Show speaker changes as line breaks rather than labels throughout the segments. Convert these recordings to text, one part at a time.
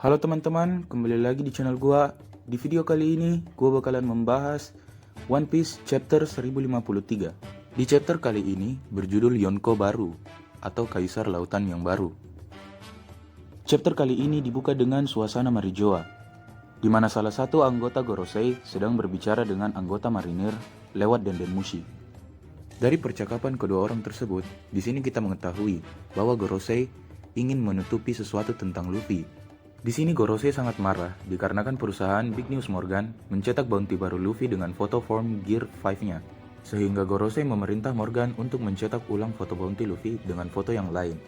Halo teman-teman, kembali lagi di channel gua. Di video kali ini, gua bakalan membahas One Piece chapter 1053. Di chapter kali ini berjudul Yonko Baru atau Kaisar Lautan yang Baru. Chapter kali ini dibuka dengan suasana Marijoa, di mana salah satu anggota Gorosei sedang berbicara dengan anggota marinir lewat Dendenmushi. Dari percakapan kedua orang tersebut, di sini kita mengetahui bahwa Gorosei ingin menutupi sesuatu tentang Luffy. Di sini Gorosei sangat marah dikarenakan perusahaan Big News Morgan mencetak bounty baru Luffy dengan foto form Gear 5-nya. Sehingga Gorosei memerintah Morgan untuk mencetak ulang foto bounty Luffy dengan foto yang lain.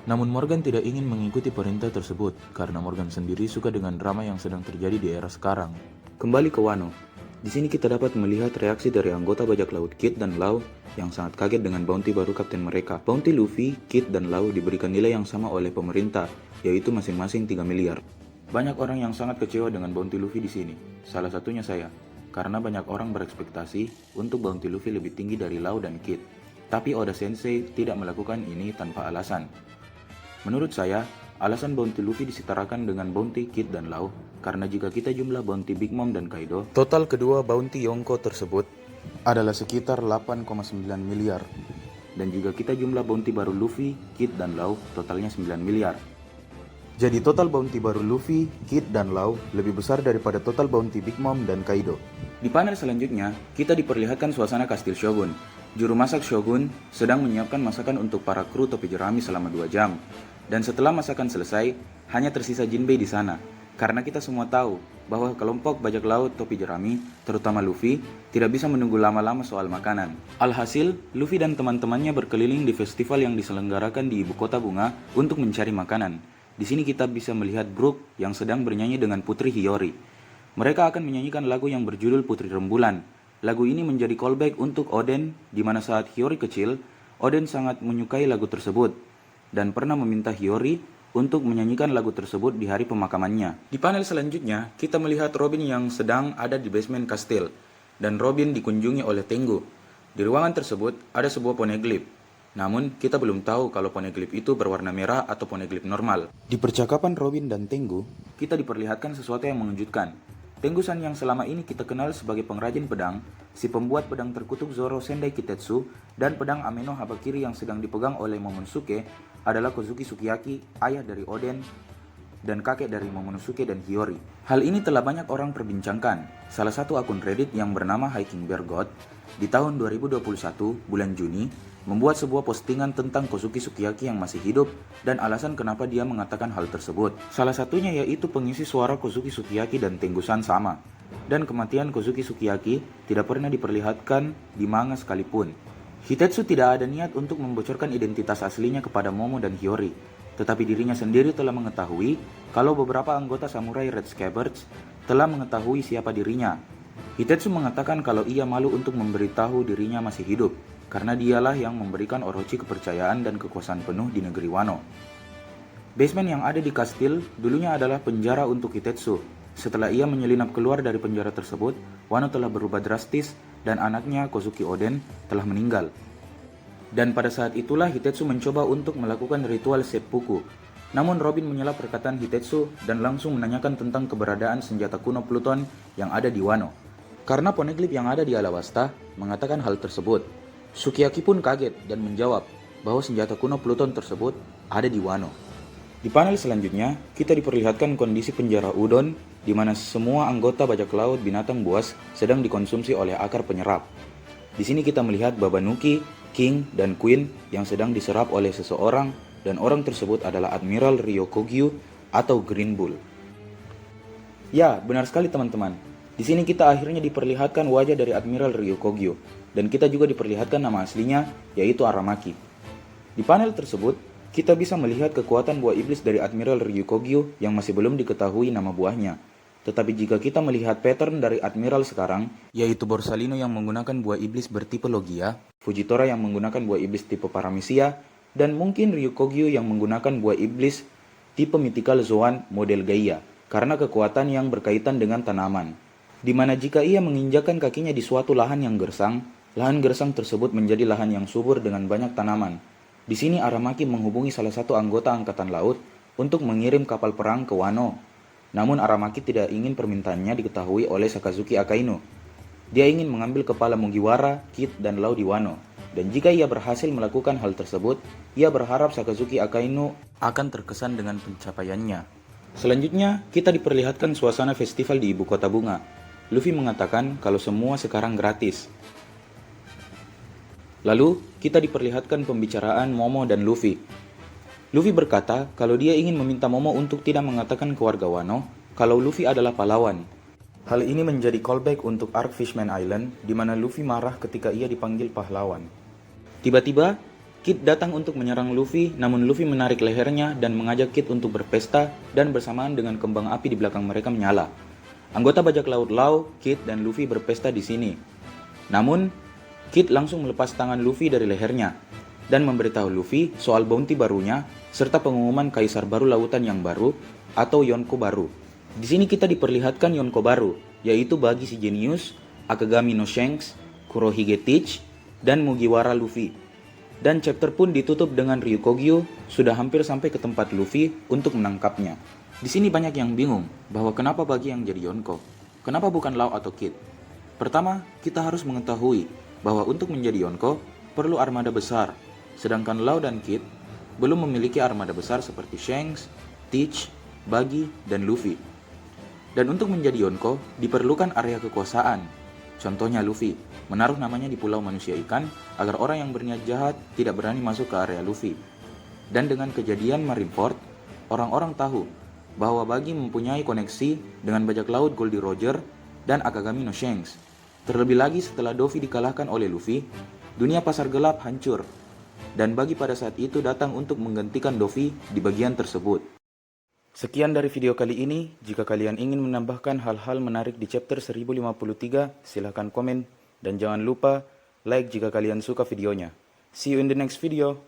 Namun Morgan tidak ingin mengikuti perintah tersebut karena Morgan sendiri suka dengan drama yang sedang terjadi di era sekarang. Kembali ke Wano. Di sini kita dapat melihat reaksi dari anggota bajak laut Kid dan Law yang sangat kaget dengan bounty baru kapten mereka. Bounty Luffy, Kid, dan Law diberikan nilai yang sama oleh pemerintah, yaitu masing-masing 3 miliar. Banyak orang yang sangat kecewa dengan bounty Luffy di sini. Salah satunya saya, karena banyak orang berekspektasi untuk bounty Luffy lebih tinggi dari Law dan Kid. Tapi Oda Sensei tidak melakukan ini tanpa alasan. Menurut saya, alasan bounty Luffy disetarakan dengan bounty Kid dan Law, karena jika kita jumlah bounty Big Mom dan Kaido, total kedua bounty Yonko tersebut adalah sekitar 8,9 miliar. Dan jika kita jumlah bounty baru Luffy, Kid, dan Law, totalnya 9 miliar. Jadi total bounty baru Luffy, Kid, dan Law lebih besar daripada total bounty Big Mom dan Kaido. Di panel selanjutnya, kita diperlihatkan suasana kastil Shogun. Juru masak Shogun sedang menyiapkan masakan untuk para kru topi jerami selama 2 jam. Dan setelah masakan selesai, hanya tersisa Jinbei di sana. Karena kita semua tahu bahwa kelompok bajak laut topi jerami, terutama Luffy, tidak bisa menunggu lama-lama soal makanan. Alhasil, Luffy dan teman-temannya berkeliling di festival yang diselenggarakan di ibu kota bunga untuk mencari makanan. Di sini kita bisa melihat Brook yang sedang bernyanyi dengan Putri Hiyori. Mereka akan menyanyikan lagu yang berjudul Putri Rembulan. Lagu ini menjadi callback untuk Oden, di mana saat Hiyori kecil, Oden sangat menyukai lagu tersebut dan pernah meminta Hiyori untuk menyanyikan lagu tersebut di hari pemakamannya. Di panel selanjutnya, kita melihat Robin yang sedang ada di basement kastil, dan Robin dikunjungi oleh Tengu. Di ruangan tersebut ada sebuah poneglyph. Namun, kita belum tahu kalau poneglyph itu berwarna merah atau poneglyph normal. Di percakapan Robin dan Tengu, kita diperlihatkan sesuatu yang mengejutkan. Tengu-san yang selama ini kita kenal sebagai pengrajin pedang, si pembuat pedang terkutuk Zoro Sendai Kitetsu, dan pedang Ameno Habakiri yang sedang dipegang oleh Momonosuke adalah Kozuki Sukiyaki, ayah dari Oden, dan kakek dari Momonosuke dan Hiyori. Hal ini telah banyak orang perbincangkan. Salah satu akun Reddit yang bernama Hiking Bear God, di tahun 2021, bulan Juni, membuat sebuah postingan tentang Kozuki Sukiyaki yang masih hidup dan alasan kenapa dia mengatakan hal tersebut. Salah satunya yaitu pengisi suara Kozuki Sukiyaki dan Tengu-san sama. Dan kematian Kozuki Sukiyaki tidak pernah diperlihatkan di manga sekalipun. Hitetsu tidak ada niat untuk membocorkan identitas aslinya kepada Momo dan Hiyori, tetapi dirinya sendiri telah mengetahui kalau beberapa anggota samurai Red Scabbards telah mengetahui siapa dirinya. Hitetsu mengatakan kalau ia malu untuk memberitahu dirinya masih hidup, karena dialah yang memberikan Orochi kepercayaan dan kekuasaan penuh di negeri Wano. Basement yang ada di kastil dulunya adalah penjara untuk Hitetsu. Setelah ia menyelinap keluar dari penjara tersebut, Wano telah berubah drastis dan anaknya Kozuki Oden telah meninggal. Dan pada saat itulah Hitetsu mencoba untuk melakukan ritual seppuku. Namun Robin menyela perkataan Hitetsu dan langsung menanyakan tentang keberadaan senjata kuno Pluton yang ada di Wano. Karena poneglyph yang ada di Alabasta mengatakan hal tersebut, Sukiyaki pun kaget dan menjawab bahwa senjata kuno Pluton tersebut ada di Wano. Di panel selanjutnya, kita diperlihatkan kondisi penjara Udon, di mana semua anggota bajak laut binatang buas sedang dikonsumsi oleh akar penyerap. Di sini kita melihat Babanuki, King, dan Queen yang sedang diserap oleh seseorang, dan orang tersebut adalah Admiral Ryokogyu atau Green Bull. Ya, benar sekali teman-teman. Di sini kita akhirnya diperlihatkan wajah dari Admiral Ryokogyu, dan kita juga diperlihatkan nama aslinya, yaitu Aramaki. Di panel tersebut, kita bisa melihat kekuatan buah iblis dari Admiral Ryukogyu yang masih belum diketahui nama buahnya. Tetapi jika kita melihat pattern dari Admiral sekarang, yaitu Borsalino yang menggunakan buah iblis bertipe Logia, Fujitora yang menggunakan buah iblis tipe Paramecia, dan mungkin Ryukogyu yang menggunakan buah iblis tipe Mythical Zoan model Gaia, karena kekuatan yang berkaitan dengan tanaman. Di mana jika ia menginjakan kakinya di suatu lahan yang gersang, lahan gersang tersebut menjadi lahan yang subur dengan banyak tanaman. Di sini Aramaki menghubungi salah satu anggota angkatan laut untuk mengirim kapal perang ke Wano Namun Aramaki tidak ingin permintaannya diketahui oleh Sakazuki Akainu. Dia ingin mengambil kepala Mugiwara, Kid, dan Law di Wano. Dan jika ia berhasil melakukan hal tersebut, ia berharap Sakazuki Akainu akan terkesan dengan pencapaiannya. Selanjutnya, kita diperlihatkan suasana festival di ibu kota bunga. Luffy mengatakan kalau semua sekarang gratis. Lalu, kita diperlihatkan pembicaraan Momo dan Luffy. Luffy berkata kalau dia ingin meminta Momo untuk tidak mengatakan ke warga Wano kalau Luffy adalah pahlawan. Hal ini menjadi callback untuk arc Fishman Island, di mana Luffy marah ketika ia dipanggil pahlawan. Tiba-tiba, Kid datang untuk menyerang Luffy, namun Luffy menarik lehernya dan mengajak Kid untuk berpesta, dan bersamaan dengan kembang api di belakang mereka menyala. Anggota bajak laut Law, Kid, dan Luffy berpesta di sini. Namun, Kid langsung melepas tangan Luffy dari lehernya dan memberitahu Luffy soal bounty barunya serta pengumuman kaisar baru lautan yang baru atau Yonko baru. Di sini kita diperlihatkan Yonko baru, yaitu bagi si Genius, Akagami no Shanks, Kurohige Teach, dan Mugiwara Luffy. Dan chapter pun ditutup dengan Ryukogyo sudah hampir sampai ke tempat Luffy untuk menangkapnya. Di sini banyak yang bingung bahwa kenapa bagi yang jadi Yonko, kenapa bukan Law atau Kid. Pertama, kita harus mengetahui bahwa untuk menjadi Yonko perlu armada besar, sedangkan Law dan Kid belum memiliki armada besar seperti Shanks, Teach, Buggy, dan Luffy. Dan untuk menjadi Yonko diperlukan area kekuasaan. Contohnya Luffy menaruh namanya di Pulau Manusia Ikan agar orang yang berniat jahat tidak berani masuk ke area Luffy. Dan dengan kejadian Marineford, orang-orang tahu bahwa Buggy mempunyai koneksi dengan bajak laut Goldie Roger dan Akagami no Shanks. Terlebih lagi setelah Dovi dikalahkan oleh Luffy, dunia pasar gelap hancur, dan Buggy pada saat itu datang untuk menggantikan Dovi di bagian tersebut. Sekian dari video kali ini. Jika kalian ingin menambahkan hal-hal menarik di chapter 1053, silahkan komen, dan jangan lupa like jika kalian suka videonya. See you in the next video.